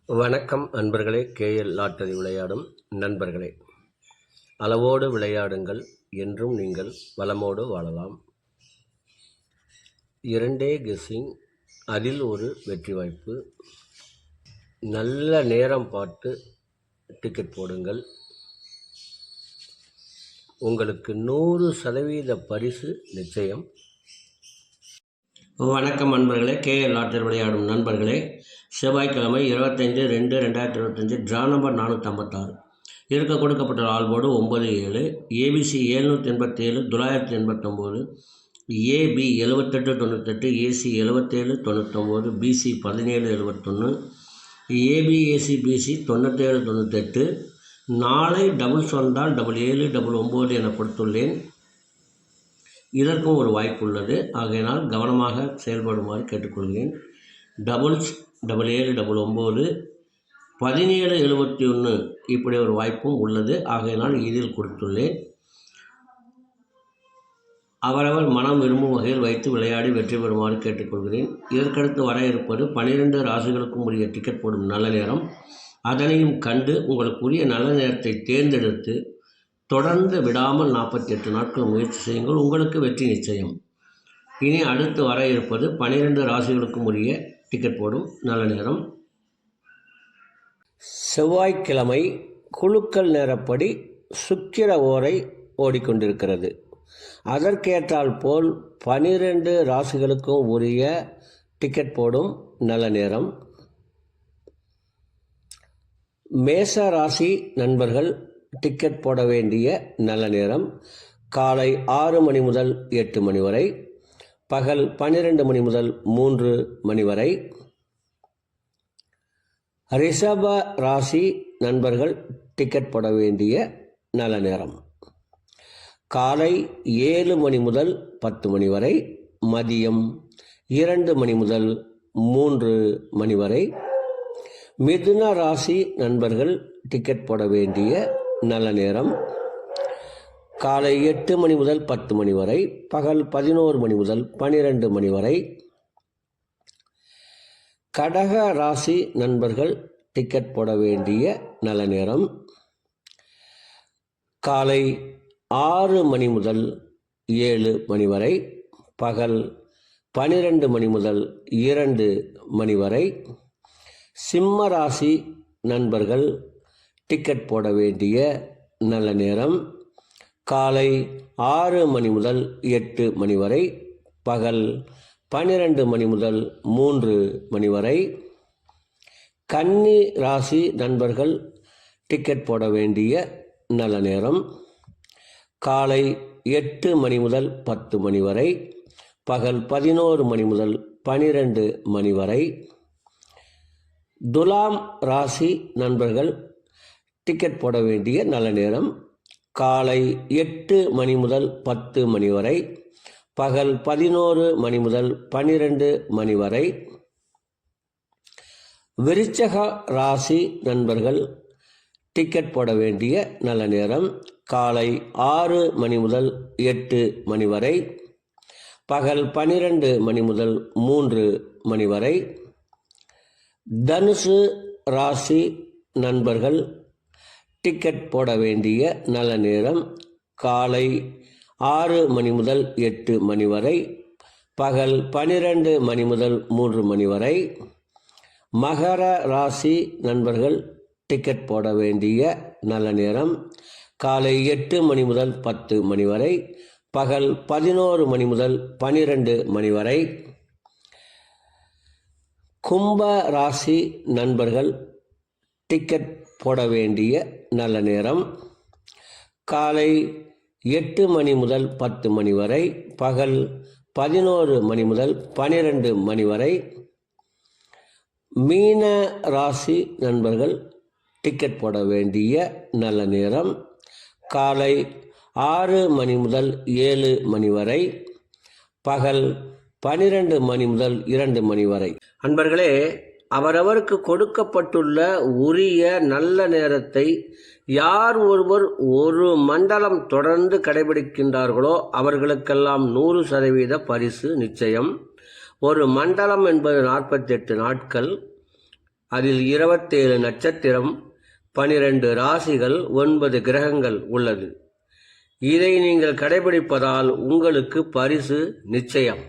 வணக்கம் அன்பர்களே. KL lottery விளையாடும் நண்பர்களே, அளவோடு விளையாடுங்கள், என்றும் நீங்கள் வளமோடு வாழலாம். 2 கெஸ்ஸிங், அதில் ஒரு வெற்றி வாய்ப்பு. நல்ல நேரம் பார்த்து டிக்கெட் போடுங்கள். உங்களுக்கு 100% பரிசு நிச்சயம். வணக்கம் அன்பர்களே. கேஎல் லாட்டரி விளையாடும் நண்பர்களே, செவ்வாய்க்கிழமை 25/2/2025 ட்ரா நம்பர் 456. இருக்க கொடுக்கப்பட்ட ஆல்போர்டு 97, ABC 787, 989, AB 7898, AC 7799, BC 1771, ABACBC 9798. நாளை டபுள்ஸ் வந்தால் 77, 99 என கொடுத்துள்ளேன். இதற்கும் ஒரு வாய்ப்பு உள்ளது. ஆகையினால் கவனமாக செயல்படுமாறு கேட்டுக்கொள்கிறேன். டபுள்ஸ் 77, 99, 1771 இப்படி ஒரு வாய்ப்பும் உள்ளது. ஆகையினால் இதில் கொடுத்துள்ளேன். அவரவர் மனம் விரும்பும் வகையில் வைத்து விளையாடி வெற்றி பெறுமாறு கேட்டுக்கொள்கிறேன். இதற்கடுத்து வர இருப்பது 12 ராசிகளுக்கும் உரிய டிக்கெட் போடும் நல்ல நேரம். அதனையும் கண்டு உங்களுக்குரிய நல்ல நேரத்தை தேர்ந்தெடுத்து தொடர்ந்து விடாமல் 48 நாட்கள் முயற்சி செய்யுங்கள். உங்களுக்கு வெற்றி நிச்சயம். இனி அடுத்து வர இருப்பது 12 ராசிகளுக்கும் உரிய டிக்கெட் போடும் நல்ல நேரம். செவ்வாய்க்கிழமை குலுக்கல் நேரப்படி சுக்கிர ஓரை ஓடிக்கொண்டிருக்கிறது. அதற்கேற்றால் போல் 12 ராசிகளுக்கும் உரிய டிக்கெட் போடும் நல்ல நேரம். மேச ராசி நண்பர்கள் டிக்கெட் போட வேண்டிய நல்ல நேரம் காலை 6 மணி முதல் 8 மணி வரை, பகல் 12 மணி முதல் 3 மணி வரை. ரிஷப ராசி நண்பர்கள் டிக்கெட் போட வேண்டிய நல்ல நேரம் காலை 7 மணி முதல் 10 மணி வரை, மதியம் 2 மணி முதல் 3 மணி வரை. மிதுன ராசி நண்பர்கள் டிக்கெட் போட வேண்டிய நல்ல நேரம் காலை 8 மணி முதல் 10 மணி வரை, பகல் 11 மணி முதல் 12 மணி வரை. கடக ராசி நண்பர்கள் டிக்கெட் போட வேண்டிய நல்ல நேரம் காலை 6 மணி முதல் 7 மணி வரை, பகல் 12 மணி முதல் 2 மணி வரை. சிம்ம ராசி நண்பர்கள் டிக்கெட் போட வேண்டிய நல்ல நேரம் காலை 6 மணி முதல் 8 மணி வரை, பகல் 12 மணி முதல் 3 மணி வரை. கன்னி ராசி நண்பர்கள் டிக்கெட் போட வேண்டிய நல்ல நேரம் காலை 8 மணி முதல் 10 மணி வரை, பகல் 11 மணி முதல் 12 மணி வரை. துலாம் ராசி நண்பர்கள் டிக்கெட் போட வேண்டிய நல்ல நேரம் காலை 8 மணி முதல் 10 மணி வரை, பகல் 11 மணி முதல் 12 மணி வரை. விருச்சக ராசி நண்பர்கள் டிக்கெட் போட வேண்டிய நல்ல நேரம் காலை 6 மணி முதல் 8 மணி வரை, பகல் 12 மணி முதல் 3 மணி வரை. தனுசு ராசி நண்பர்கள் டிக்கெட் போட வேண்டிய நல்ல நேரம் காலை 6 மணி முதல் 8 மணி வரை, பகல் 12 மணி முதல் 3 மணி வரை. மகர ராசி நண்பர்கள் டிக்கெட் போட வேண்டிய நல்ல நேரம் காலை 8 மணி முதல் 10 மணி வரை, பகல் 11 மணி முதல் 12 மணி வரை. கும்ப ராசி நண்பர்கள் டிக்கெட் போட வேண்டிய நல்ல நேரம் காலை 8 மணி முதல் 10 மணி வரை, பகல் 11 மணி முதல் 12 மணி வரை. மீன ராசி நண்பர்கள் டிக்கெட் போட வேண்டிய நல்ல நேரம் காலை 6 மணி முதல் 7 மணி வரை, பகல் 12 மணி முதல் 2 மணி வரை. அன்பர்களே, அவரவருக்கு கொடுக்கப்பட்டுள்ள உரிய நல்ல நேரத்தை யார் ஒருவர் ஒரு மண்டலம் தொடர்ந்து கடைபிடிக்கின்றார்களோ அவர்களுக்கெல்லாம் 100% பரிசு நிச்சயம். ஒரு மண்டலம் என்பது 48 நாட்கள். அதில் 27 நட்சத்திரம், 12 ராசிகள், 9 கிரகங்கள் உள்ளது. இதை நீங்கள் கடைபிடிப்பதால் உங்களுக்கு பரிசு நிச்சயம்.